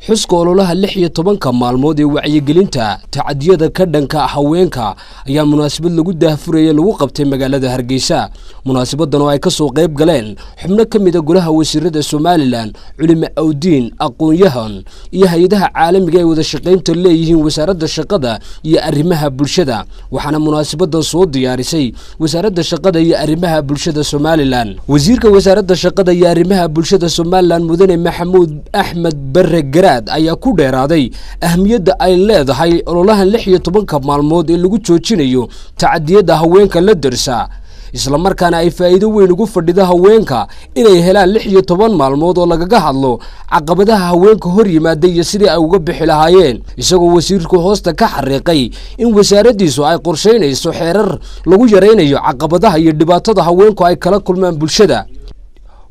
Xuska Olahlaha 16 maalmood ee wacyigelinta tacadiyada ka dhanka haweenka ayaa munaasabad lagu daahfurayay lagu qabtay magaalada Hargeysa. Munaasabadan oo ay ka soo qayb galeen xubno ka mid ah golaha wasiirada Somaliland, culimo awdiin, aqoon-yahan iyo hay'adaha caalamiga ee wada shaqeynta leeyihiin wasaaradda shaqada iyo arrimaha bulshada. Waxaana munaasabadan soo diyaarisay wasaaradda shaqada iyo arrimaha bulshada Somaliland. Wasiirka wasaaradda shaqada iyo arrimaha bulshada Somaliland Mudane Maxamuud Axmed Barre ayaa ku dheeraaday ahmiyadda ay leedahay ololahan 16 maalmood ee lagu joojinayo tacadiyada haweenka la darsa isla markaana ay faa'iido weyn ugu fadhido haweenka inay helaan 16 maalmood oo lagaga hadlo caqabadaha haweenka hor yimaada iyo sidii ay uga bixi lahaayeen. Isagoo wasiirku hoosta ka xariiqay in wasaaraddiisu ay qorsheynayso xeerar lagu yareynayo caqabadaha iyo dhibaatada haweenku ay kala kulmaan bulshada.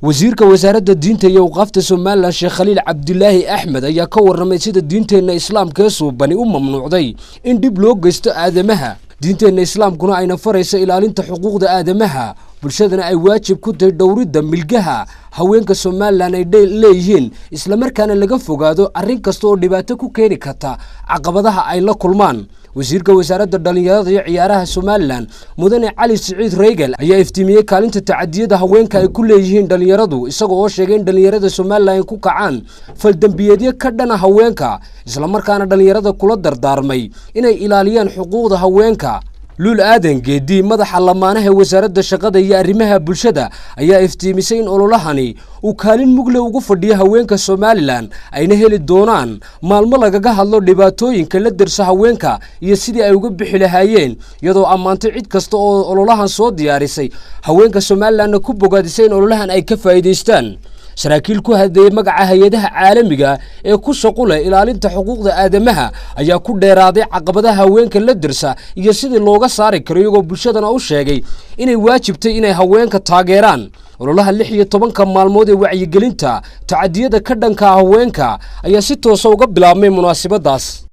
wasiirka wasaaradda diinta iyo awqaafta Somaliland Sheekh Khaliil Cabdilaahi Axmed ayaa ka warramay sida diinteena islaamka suubani u mamnuucday in dib loo geysto aadamaha. diinteena islaamkuna ayna farayso ilaalinta xuquuqda aadamaha, bulshadana ay waajib ku tahay dhowridda milgaha haweenka Somaliland ay leeyihiin, isla markaana laga fogaado arrin kasta oo dhibaato ku keeni karta caqabadaha ay la kulmaan. wasiirka wasaaradda dhalinyarada iyo ciyaaraha Somaliland Mudane Cali Siciid Reegal ayaa iftiimiyay kaalinta tacadiyada haweenka ay ku leeyihiin dhalinyaradu, isagoo oo sheegay in dhalinyarada Somaliland ay ku kacaan fal dambiyeedyo ka dhan ah haweenka, isla markaana dhalinyarada kula dardaarmay inay ilaaliyaan xuquuqda haweenka. Luul Aadan Geedi madaxa lamaanaha wasaaradda shaqada iyo arrimaha bulshada ayaa iftiimisay in ololahani uu kaalin mugle ugu fadhiyo haweenka Somaliland ayna heli doonaan maalmo lagaga hadlo dhibaatooyinka la darsa haweenka iyo sidii ay uga bixi lahaayeen, iyadoo ammaantay cid kasta oo ololahan soo diyaarisay haweenka Somaliland ku bogaadisay in ololahan ay ka faa'iideystaan. saraakiil ku hadlayay magaca hay'adaha caalamiga ee ku shaqo leh ilaalinta xuquuqda aadamaha ayaa ku dheeraaday caqabadaha haweenka la darsa iyo sidii looga saari karo, iyagoo bulshadana u sheegay inay waajibtay inay haweenka taageeraan. ololaha 16 maalmood ee wacyigelinta tacadiyada ka dhanka haweenka ayaa si toos ah uga bilaabmay munaasabadaas.